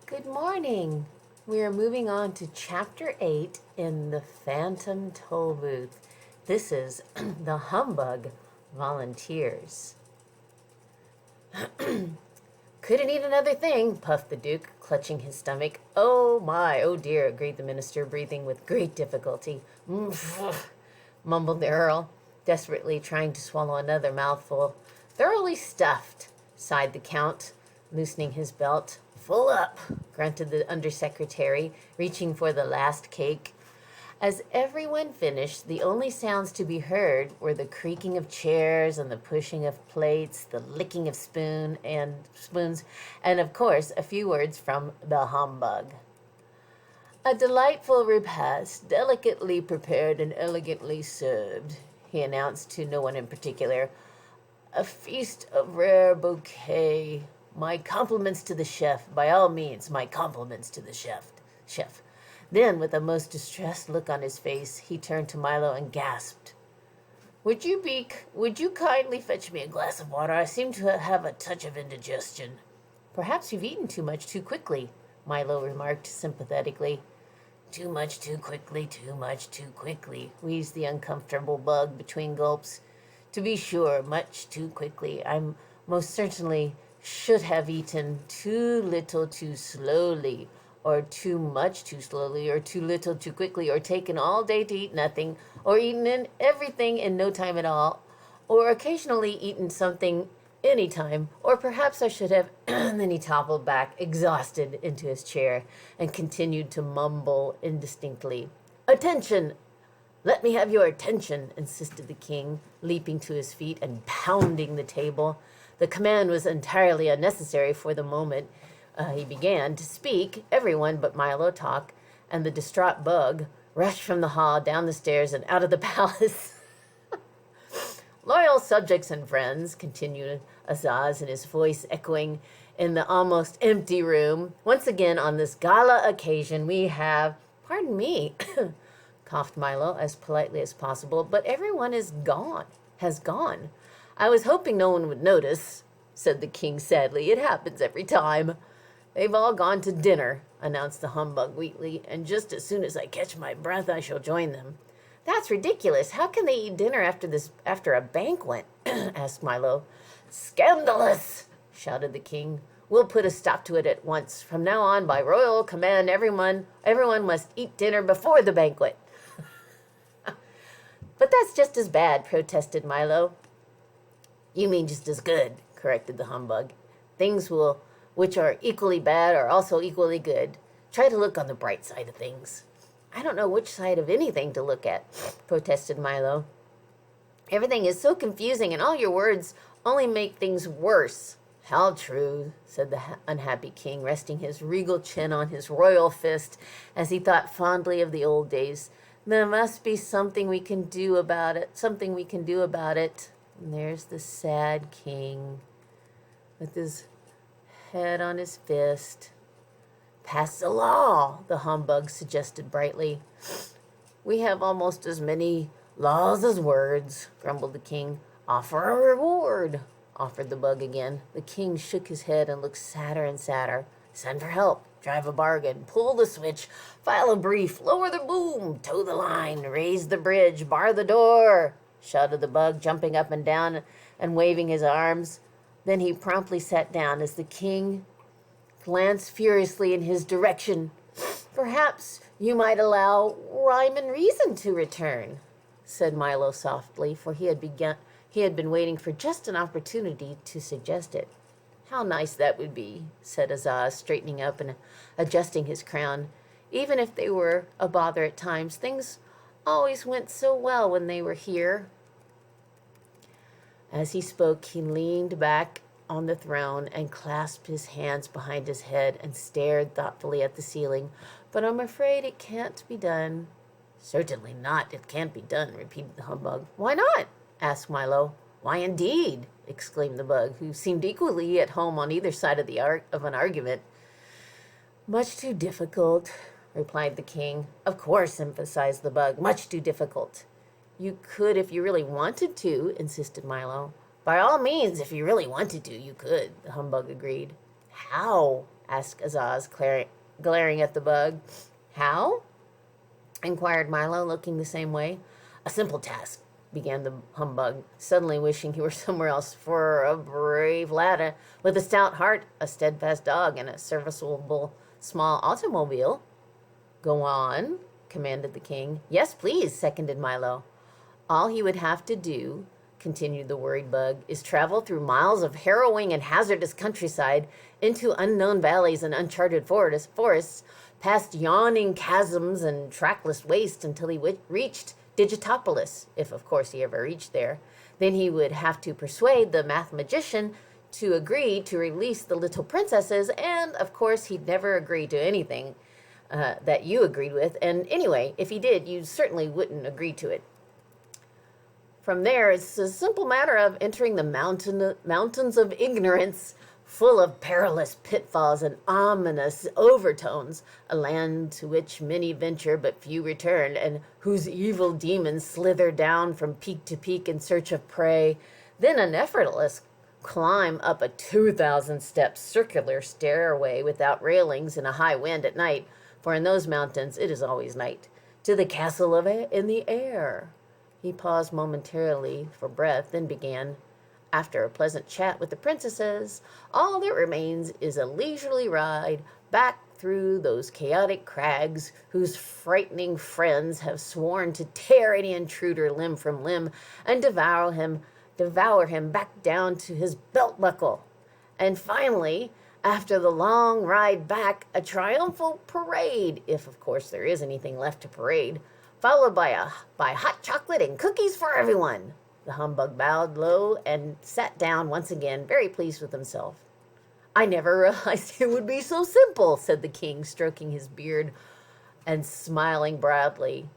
Good morning. We are moving on to Chapter 8 in the Phantom Tollbooth. This is the Humbug Volunteers. Couldn't eat another thing, puffed the Duke, clutching his stomach. Oh my, oh dear, agreed the minister, breathing with great difficulty. Mumbled the Earl, desperately trying to swallow another mouthful. Thoroughly stuffed, sighed the Count, loosening his belt. Full up, grunted the undersecretary, reaching for the last cake. As everyone finished, the only sounds to be heard were the creaking of chairs and the pushing of plates, the licking of spoons, and of course a few words from the humbug. A delightful repast, delicately prepared and elegantly served, he announced to no one in particular. A feast of rare bouquet. My compliments to the chef. By all means, my compliments to the chef. Then, with a most distressed look on his face, he turned to Milo and gasped. Would you kindly fetch me a glass of water? I seem to have a touch of indigestion. Perhaps you've eaten too much too quickly, Milo remarked sympathetically. Too much too quickly, wheezed the uncomfortable bug between gulps. To be sure, much too quickly. I'm most certainly should have eaten too little too slowly, or too much too slowly, or too little too quickly, or taken all day to eat nothing, or eaten everything in no time at all, or occasionally eaten something any time, or perhaps I should have. And then he toppled back, exhausted, into his chair, and continued to mumble indistinctly. Attention! Let me have your attention, insisted the king, leaping to his feet and pounding the table. The command was entirely unnecessary for the moment. He began to speak. Everyone but Milo talked, and the distraught bug rushed from the hall, down the stairs, and out of the palace. Loyal subjects and friends, continued Azaz, and his voice echoing in the almost empty room. Once again, on this gala occasion, we have... Pardon me, coughed Milo as politely as possible, but everyone has gone. I was hoping no one would notice, said the king sadly. It happens every time. They've all gone to dinner, announced the humbug weakly, and just as soon as I catch my breath, I shall join them. That's ridiculous. How can they eat dinner after a banquet? asked Milo. Scandalous, shouted the king. We'll put a stop to it at once. From now on, by royal command, everyone must eat dinner before the banquet. But that's just as bad, protested Milo. You mean just as good, corrected the humbug. Things which are equally bad are also equally good. Try to look on the bright side of things. I don't know which side of anything to look at, protested Milo. Everything is so confusing, and all your words only make things worse. How true, said the unhappy king, resting his regal chin on his royal fist as he thought fondly of the old days. There must be something we can do about it. And there's the sad king with his head on his fist. Pass the law, the humbug suggested brightly. We have almost as many laws as words, grumbled the king. Offer a reward, offered the bug again. The king shook his head and looked sadder and sadder. Send for help, drive a bargain, pull the switch, file a brief, lower the boom, tow the line, raise the bridge, bar the door, shouted the bug, jumping up and down and waving his arms. Then he promptly sat down as the king glanced furiously in his direction. Perhaps you might allow rhyme and reason to return, said Milo softly, for he had been waiting for just an opportunity to suggest it. How nice that would be, said Azaz, straightening up and adjusting his crown. Even if they were a bother at times, things always went so well when they were here. As he spoke, he leaned back on the throne and clasped his hands behind his head and stared thoughtfully at the ceiling. But I'm afraid it can't be done. Certainly not. It can't be done, repeated the humbug. Why not? asked Milo. Why indeed? Exclaimed the bug, who seemed equally at home on either side of an argument. Much too difficult, replied the king. Of course, emphasized the bug. Much too difficult. You could if you really wanted to, insisted Milo. By all means, if you really wanted to, you could, the humbug agreed. How? asked Azaz, glaring at the bug. How? Inquired Milo, looking the same way. A simple task, began the humbug, suddenly wishing he were somewhere else. For a brave lad with a stout heart, a steadfast dog, and a serviceable small automobile. Go on, commanded the king. Yes, please, seconded Milo. All he would have to do, continued the worried bug, is travel through miles of harrowing and hazardous countryside, into unknown valleys and uncharted forests, past yawning chasms and trackless waste until he reached Digitopolis, if of course he ever reached there. Then he would have to persuade the math magician to agree to release the little princesses, and of course he'd never agree to anything that you agreed with, and anyway, if he did, you certainly wouldn't agree to it. From there, it's a simple matter of entering the mountains of ignorance, full of perilous pitfalls and ominous overtones, a land to which many venture but few return, and whose evil demons slither down from peak to peak in search of prey. Then an effortless climb up a 2,000-step circular stairway without railings in a high wind at night, for in those mountains it is always night, to the castle in the air. He paused momentarily for breath, then began. After a pleasant chat with the princesses, all that remains is a leisurely ride back through those chaotic crags whose frightening friends have sworn to tear any intruder limb from limb and devour him back down to his belt buckle. And finally, after the long ride back, a triumphal parade, if of course there is anything left to parade, followed by hot chocolate and cookies for everyone. The humbug bowed low and sat down once again, very pleased with himself. I never realized it would be so simple, said the king, stroking his beard and smiling broadly.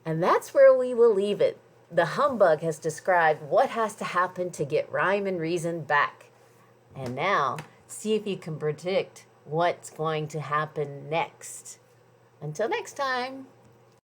And that's where we will leave it. The humbug has described what has to happen to get rhyme and reason back. And now, see if you can predict what's going to happen next. Until next time.